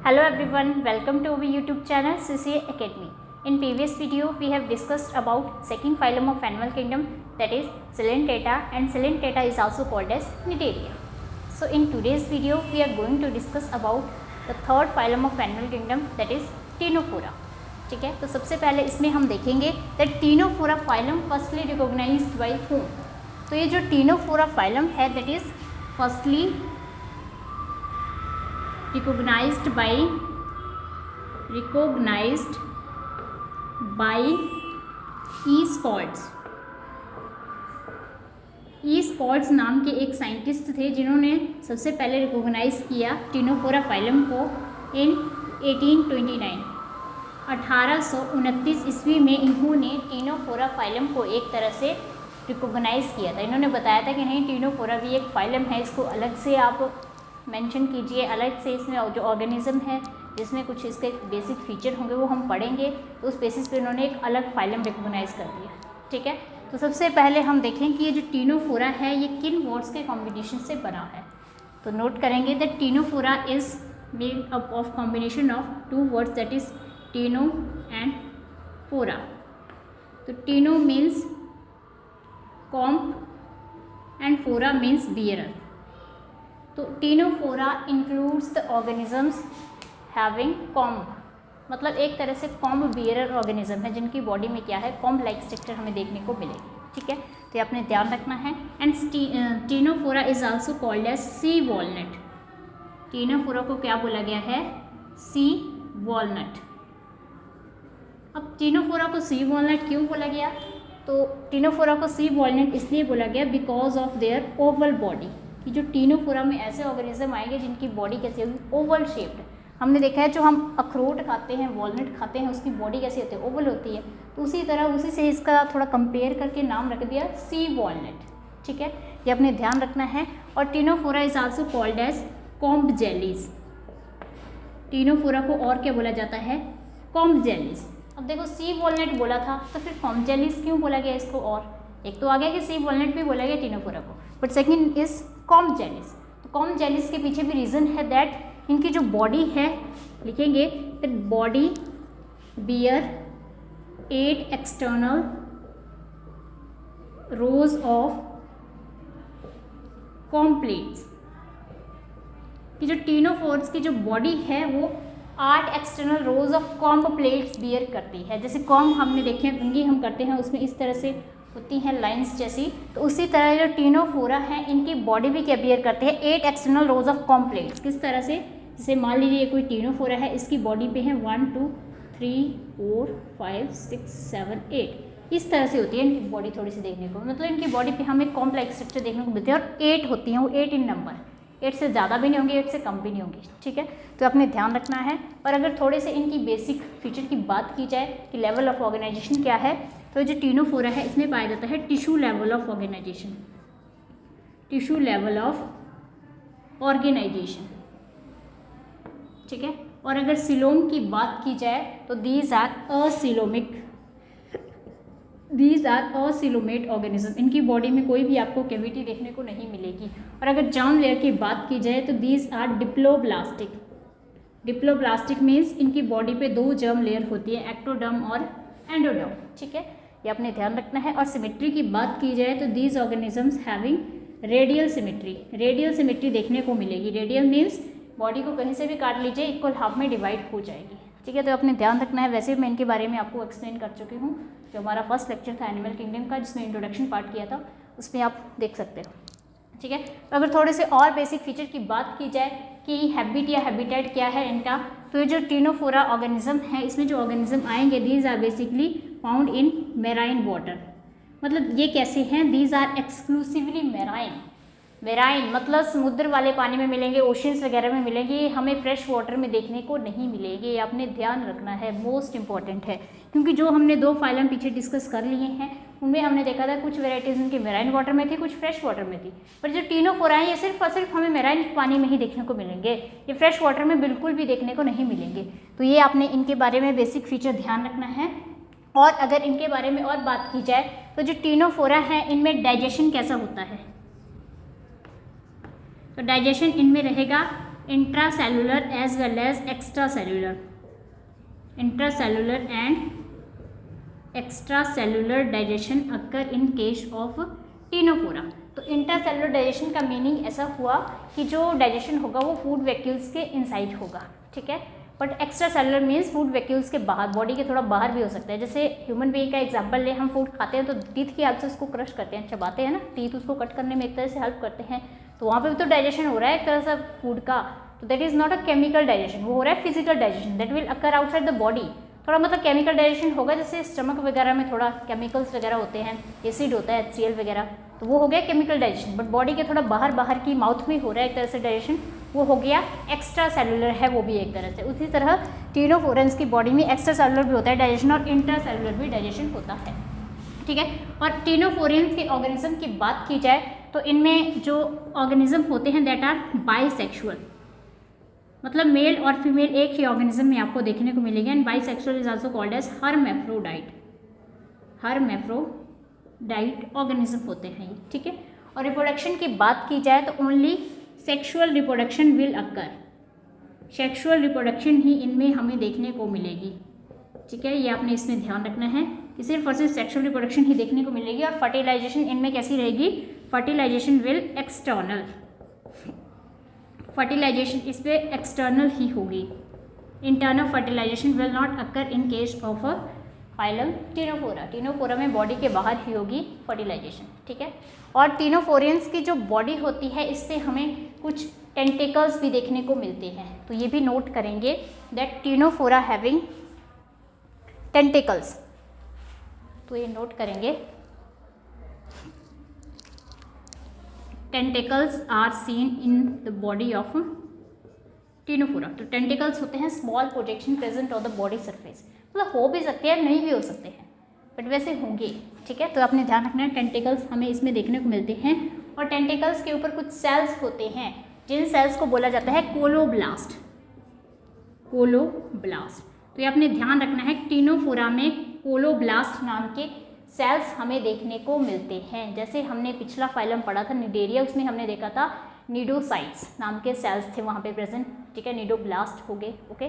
Hello everyone, welcome to our YouTube channel CCA Academy. In previous video, we have discussed about second phylum of animal kingdom, that is Coelentata, and Coelentata is also called as Cnidaria. So in today's video, we are going to discuss about the third phylum of animal kingdom, that is Ctenophora. ठीक है, तो सबसे पहले इसमें हम देखेंगे that Ctenophora phylum firstly recognized by whom. तो ये जो Ctenophora phylum है, that is firstly recognized by E. Scotts नाम के एक साइंटिस्ट थे जिन्होंने सबसे पहले रिकॉग्नाइज किया टीनोफोरा फाइलम को इन 1829 ईस्वी में इन्होंने टीनोफोरा फाइलम को एक तरह से रिकॉग्नाइज किया था। इन्होंने बताया था कि नहीं, टीनोफोरा भी एक फाइलम है, इसको अलग से आप मेंशन कीजिए, अलग से इसमें जो ऑर्गेनिज्म है जिसमें कुछ इसके बेसिक फीचर होंगे वो हम पढ़ेंगे। तो उस बेसिस पे उन्होंने एक अलग फाइलम रिकॉग्नाइज कर दिया। ठीक है, तो सबसे पहले हम देखें कि ये जो टीनोफोरा है ये किन वर्ड्स के कॉम्बिनेशन से बना है। तो नोट करेंगे that Ctenophora is made up of combination of two words, that is cteno and phora. तो cteno means comb and phora means bearer. तो Ctenophora includes the organisms having comb, मतलब एक तरह से कॉम्ब बियरर ऑर्गेनिज्म है जिनकी body में क्या है, कॉम्ब लाइक स्ट्रक्चर हमें देखने को मिलेगी। ठीक है, तो ये आपने ध्यान रखना है। And ctenophora is also called as sea walnut. Ctenophora को क्या बोला गया है, सी वॉलनट। अब टीनोफोरा को सी वॉलनट क्यों बोला गया, तो टीनोफोरा को सी वॉलनट इसलिए बोला गया because of their Oval body, कि जो टीनोफोरा में ऐसे ऑर्गेनिज्म आएंगे जिनकी बॉडी कैसी होगी, ओवल शेप्ड। हमने देखा है जो हम अखरोट खाते हैं, वॉलनट खाते हैं, उसकी बॉडी कैसी होती है, ओवल होती है। तो उसी तरह उसी से इसका थोड़ा कंपेयर करके नाम रख दिया सी वॉलनट। ठीक है, ये अपने ध्यान रखना है। और ctenophora is also called as comb jellies. Ctenophora को और क्या बोला जाता है, कॉम्ब जेलीज। अब देखो सी वॉलनट बोला था तो फिर कॉम्ब जेलीज क्यों बोला गया इसको, और एक तो आ गया कि सी वॉलनट भी बोला गया टीनोफोरा को, but second is comb jellies. तो कॉम्ब जेलीज के पीछे भी रीज़न है दैट इनकी जो बॉडी है, लिखेंगे that body bear 8 external rows of comb plates. कि जो टीनोफोर्स की जो बॉडी है वो 8 external rows of comb plates bear करती है। जैसे कॉम्ब हमने देखे हैं, कंघी हम करते हैं, उसमें इस तरह से होती हैं लाइंस जैसी, तो उसी तरह जो टीनोफोरा है इनकी बॉडी भी क्या बियर करते हैं, 8 external rows of comb plates. किस तरह से, जैसे मान लीजिए ये कोई टीनोफोरा है, इसकी बॉडी पे है 1 2 3 4 5 6 7 8, इस तरह से होती है इनकी बॉडी थोड़ी सी देखने को, मतलब इनकी बॉडी पे हमें कॉम्ब लाइक स्ट्रक्चर देखने को मिलती है। और 8 होती हैं, वो 8 इन नंबर, 8 से ज़्यादा भी नहीं होंगी, 8 से कम भी नहीं होंगी। ठीक है, तो अपने ध्यान रखना है। और अगर थोड़े से इनकी बेसिक फीचर की बात की जाए कि लेवल ऑफ ऑर्गेनाइजेशन क्या है, तो जो टीनोफोरा है इसमें पाया जाता है tissue level of organisation, tissue level of organisation. ठीक है, और अगर सिलोम की बात की जाए तो दीज आर असिलोमेट ऑर्गेनिज्म। इनकी बॉडी में कोई भी आपको कैविटी देखने को नहीं मिलेगी। और अगर जर्म लेयर की बात की जाए तो these are diploblastic. Diploblastic means इनकी बॉडी पे 2 जर्म लेयर होती है, एक्टोडर्म और एंडोडर्म। ठीक है, ये अपने ध्यान रखना है। और सिमेट्री की बात की जाए तो these organisms having radial symmetry. Radial symmetry देखने को मिलेगी। रेडियल मीन्स बॉडी को कहीं से भी काट लीजिए इक्वल हाफ में डिवाइड हो जाएगी। ठीक है, तो अपने ध्यान रखना है। वैसे मैं इनके बारे में आपको एक्सप्लेन कर चुकी हूँ, जो हमारा फर्स्ट लेक्चर था एनिमल किंगडम का, जिसमें इंट्रोडक्शन पार्ट किया था, उसमें आप देख सकते हो। ठीक है, तो अगर थोड़े से और बेसिक फीचर की बात की जाए कि हैबिट या हैबिटेट क्या है इनका, तो ये जो टीनोफोरा ऑर्गेनिज्म है इसमें जो ऑर्गेनिज्म आएंगे these are basically found in marine water. मतलब ये कैसे हैं, these are exclusively marine. Marine मतलब समुद्र वाले पानी में मिलेंगे, ओशंस वगैरह में मिलेंगे, हमें फ्रेश वाटर में देखने को नहीं मिलेंगे। ये आपने ध्यान रखना है, मोस्ट इंपॉर्टेंट है। क्योंकि जो हमने 2 फाइलम पीछे डिस्कस कर लिए हैं उनमें हमने देखा था कुछ वेराइटीज़ इनकी मेराइन वाटर में थी, कुछ फ्रेश वाटर में थी। पर जो टीनोफोरा है ये सिर्फ और सिर्फ हमें मेराइन पानी में ही देखने को मिलेंगे, ये फ्रेश वाटर में बिल्कुल भी देखने को नहीं मिलेंगे। तो ये आपने इनके बारे में बेसिक फीचर ध्यान रखना है। और अगर इनके बारे में और बात की जाए तो जो टीनोफोरा है इनमें डाइजेशन कैसा होता है, तो डाइजेशन इनमें रहेगा intracellular as well as extracellular, intracellular and extracellular digestion occur in case of ctenophora. तो इंट्रासेलुलर डाइजेशन का मीनिंग ऐसा हुआ कि जो डाइजेशन होगा वो फूड वैक्यूल्स के इनसाइड होगा, ठीक है। But extra cellular means food vacuoles के बाहर, बॉडी के थोड़ा बाहर भी हो सकता है। जैसे ह्यूमन बीइंग का एग्जांपल ले, हम फूड खाते हैं तो टीथ की हेल्प से उसको क्रश करते हैं, चबाते हैं ना, टीथ उसको कट करने में एक तरह से हेल्प करते हैं, तो वहाँ पे भी तो डाइजेशन हो रहा है एक तरह से फूड का। तो that is not a chemical digestion, वो हो रहा है physical digestion that will occur outside the body. थोड़ा मतलब केमिकल डाइजेशन होगा, जैसे स्टमक वगैरह में थोड़ा केमिकल्स वगैरह होते हैं, एसिड होता है HCl वगैरह, तो वो हो गया केमिकल डाइजेशन। बट बॉडी के थोड़ा बाहर की माउथ में हो रहा है एक तरह से डाइजेशन, वो हो गया एक्स्ट्रा सेलुलर है, वो भी एक तरह से। उसी तरह टीनोफोरेंस की बॉडी में एक्स्ट्रा सेलुलर भी होता है डाइजेशन और इंट्रा सेलुलर भी डाइजेशन होता है, ठीक है। और टीनोफोरेंस के ऑर्गेनिज्म की बात की जाए तो इनमें जो ऑर्गेनिज्म होते हैं दैट आर बाइसेक्सुअल, मतलब मेल और फीमेल एक ही ऑर्गेनिज्म में आपको देखने को मिलेगा। And bisexual is also called as hermaphrodite, hermaphrodite organism होते हैं ये, ठीक है। और रिप्रोडक्शन की बात की जाए तो only sexual reproduction will occur, sexual reproduction ही इनमें हमें देखने को मिलेगी, ठीक है। ये आपने इसमें ध्यान रखना है कि सिर्फ और सिर्फ सेक्सुअल रिप्रोडक्शन ही देखने को मिलेगी। और फर्टिलाइजेशन इनमें कैसी रहेगी, फर्टिलाइजेशन विल एक्सटर्नल, फर्टिलाइजेशन इस पे एक्सटर्नल ही होगी। Internal fertilisation will not occur in case of a phylum ctenophora, ctenophora में बॉडी के बाहर ही होगी फर्टिलाइजेशन, ठीक है। और टीनोफोरियंस की जो बॉडी होती है इससे हमें कुछ टेंटिकल्स भी देखने को मिलते हैं, तो ये भी नोट करेंगे दैट टीनोफोरा हैविंग टेंटिकल्स, तो ये नोट करेंगे tentacles are seen in the body of ctenophora. तो टेंटिकल्स होते हैं small projection present on the body surface, मतलब हो भी सकते हैं नहीं भी हो सकते हैं बट वैसे होंगे, ठीक है। तो आपने ध्यान रखना है टेंटिकल्स हमें इसमें देखने को मिलते हैं। और टेंटिकल्स के ऊपर कुछ सेल्स होते हैं जिन सेल्स को बोला जाता है कोलोब्लास्ट, कोलोब्लास्ट। तो ये आपने ध्यान रखना है टीनोफोरा में कोलोब्लास्ट नाम के सेल्स हमें देखने को मिलते हैं। जैसे हमने पिछला फाइलम पढ़ा था निडेरिया, उसमें हमने देखा था निडोसाइट्स नाम के सेल्स थे वहाँ पे प्रेजेंट, ठीक है, निडोब्लास्ट हो गए, ओके।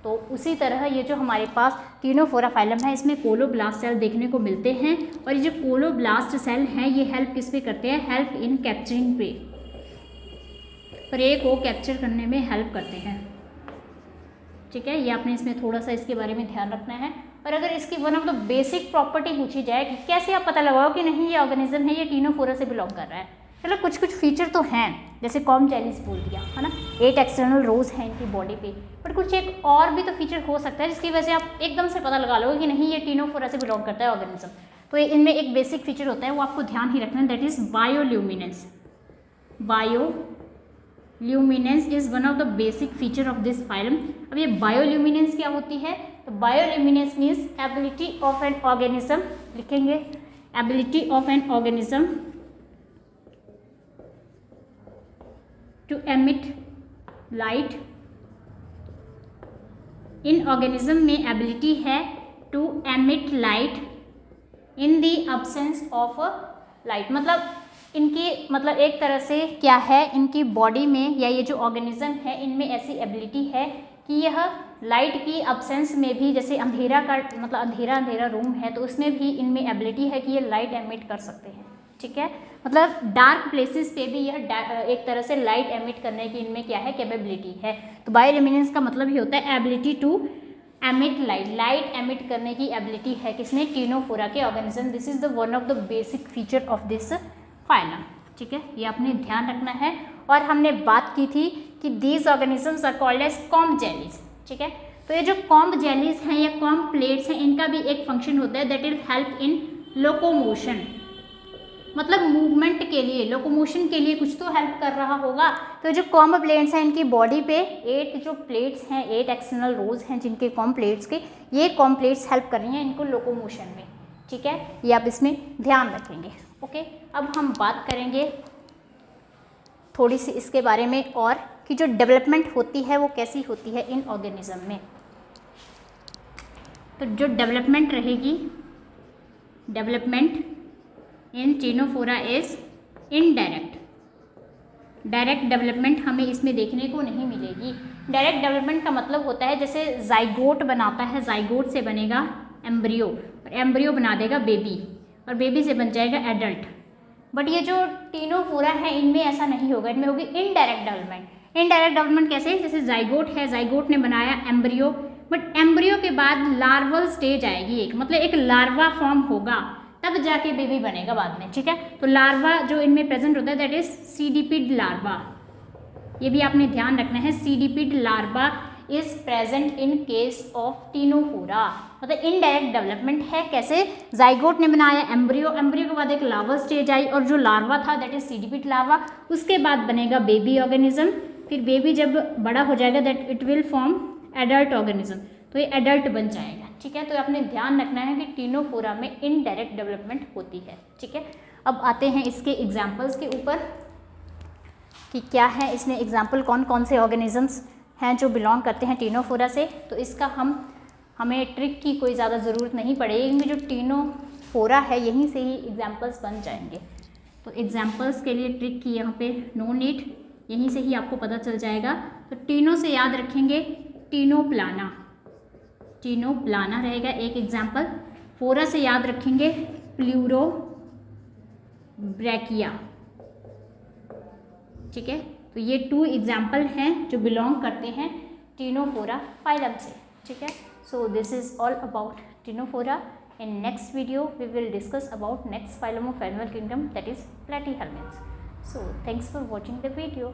तो उसी तरह ये जो हमारे पास टीनोफोरा फाइलम है इसमें कोलोब्लास्ट सेल देखने को मिलते हैं। और ये जो कोलोब्लास्ट सेल हैं ये हेल्प किस पे करते हैं, help in capturing prey, prey को कैप्चर करने में हेल्प करते हैं, ठीक है। ये आपने इसमें थोड़ा सा इसके बारे में ध्यान रखना है। और अगर इसकी one of the basic property पूछी जाए कि कैसे आप पता लगाओ कि नहीं ये ऑर्गेनिज्म है ये टीनोफोरा से बिलोंग कर रहा है, चलो कुछ कुछ फीचर तो हैं, जैसे कॉम जेलिस बोल दिया है ना, 8 एक्सटर्नल रोज हैं इनकी बॉडी पे, बट कुछ एक और भी तो फीचर हो सकता है जिसकी वजह से आप एकदम से पता लगा लोगे कि नहीं ये टीनोफोरा से बिलोंग करता है ऑर्गेनिज्म। तो इनमें एक बेसिक फीचर होता है वो आपको ध्यान ही रखना है, that is bioluminescence. Bioluminescence is one of the basic feature of this phylum. अब ये बायोल्यूमिनेंस क्या होती है, तो bioluminescence means ability of an organism, लिखेंगे ability of an organism to emit light। इन ऑर्गेनिज्म में एबिलिटी है to emit light in the absence of light, मतलब इनकी मतलब एक तरह से क्या है इनकी बॉडी में या ये जो ऑर्गेनिज्म है इनमें ऐसी एबिलिटी है कि यह लाइट की अब्सेंस में भी, जैसे अंधेरा का मतलब अंधेरा रूम है तो उसमें भी इनमें एबिलिटी है कि ये लाइट एमिट कर सकते हैं, ठीक है। मतलब डार्क प्लेसेस पे भी यह एक तरह से लाइट एमिट करने की इनमें क्या है कैपेबिलिटी है। तो बायोल्यूमिनेंस का मतलब ही होता है ability to emit light, light emit करने की एबिलिटी है किसने, टीनोफोरा के organism. This is the one of the basic feature of this phylum, ठीक है, ये आपने ध्यान रखना है। और हमने बात की थी कि these organisms are called as comb jellies, ठीक है। तो ये जो कॉम्ब जेलीज हैं या कॉम्ब प्लेट्स हैं इनका भी एक फंक्शन होता है that will help in locomotion, मतलब मूवमेंट के लिए, लोकोमोशन के लिए कुछ तो हेल्प कर रहा होगा। तो जो कॉम्ब प्लेट्स हैं इनकी बॉडी पे 8 जो प्लेट्स हैं, 8 एक्सटर्नल रोज हैं जिनके कॉम्ब प्लेट्स के, ये कॉम्ब प्लेट्स हेल्प कर रही हैं इनको लोकोमोशन में, ठीक है, ये आप इसमें ध्यान रखेंगे, ओके। अब हम बात करेंगे थोड़ी सी इसके बारे में और कि जो डेवलपमेंट होती है वो कैसी होती है इन ऑर्गेनिज्म में। तो जो डेवलपमेंट रहेगी, development in Ctenophora is indirect, direct development हमें इसमें देखने को नहीं मिलेगी। डायरेक्ट डेवलपमेंट का मतलब होता है जैसे जाइगोट बनाता है, जाइगोट से बनेगा एम्ब्रियो, और एम्ब्रियो बना देगा बेबी, और बेबी से बन जाएगा एडल्ट। बट ये जो टीनोफोरा है इनमें ऐसा नहीं होगा, इनमें होगी इनडायरेक्ट डेवलपमेंट। इनडायरेक्ट डेवलपमेंट कैसे, जैसे जाइगोट है, जाइगोट ने बनाया एम्ब्रियो, बट एम्ब्रियो के बाद लार्वल स्टेज आएगी एक, मतलब एक लार्वा फॉर्म होगा, तब जाके बेबी बनेगा बाद में, ठीक है। तो लार्वा जो इनमें प्रेजेंट होता है दैट इज सीडिपिड लार्वा, ये भी आपने ध्यान रखना है। Cydippid larva is present in case of Ctenophora, मतलब इनडायरेक्ट डेवलपमेंट है। कैसे, जाइगोट ने बनाया एम्ब्रियो, एम्ब्रियो के बाद एक लार्वा स्टेज आई, और जो लार्वा था दैट इज सीडिपिड लार्वा, उसके बाद बनेगा बेबी ऑर्गेनिज्म, फिर बेबी जब बड़ा हो जाएगा that it will form adult organism, तो ये एडल्ट बन जाएगा, ठीक है। तो आपने ध्यान रखना है कि टीनोफोरा में इनडायरेक्ट डेवलपमेंट होती है, ठीक है। अब आते हैं इसके एग्जाम्पल्स के ऊपर कि क्या है इसमें एग्जाम्पल, कौन कौन से ऑर्गेनिजम्स हैं जो बिलोंग करते हैं टीनोफोरा से। तो इसका हमें ट्रिक की कोई ज़्यादा ज़रूरत नहीं पड़ेगी, जो टीनोफोरा है यहीं से ही एग्जाम्पल्स बन जाएंगे। तो एग्जाम्पल्स के लिए ट्रिक की यहाँ पे नो नीड, यहीं से ही आपको पता चल जाएगा। तो टीनो से याद रखेंगे टीनोप्लाना, टीनोप्लाना रहेगा एक एग्जाम्पल। फोरा से याद रखेंगे प्लूरोब्रैकिया, ठीक है। तो ये 2 एग्जाम्पल हैं जो बिलोंग करते हैं टीनोफोरा फाइलम से, ठीक है। So this is all about Ctenophora. In next video we will discuss about next phylum of animal kingdom that is Platyhelminthes. So thanks for watching the video.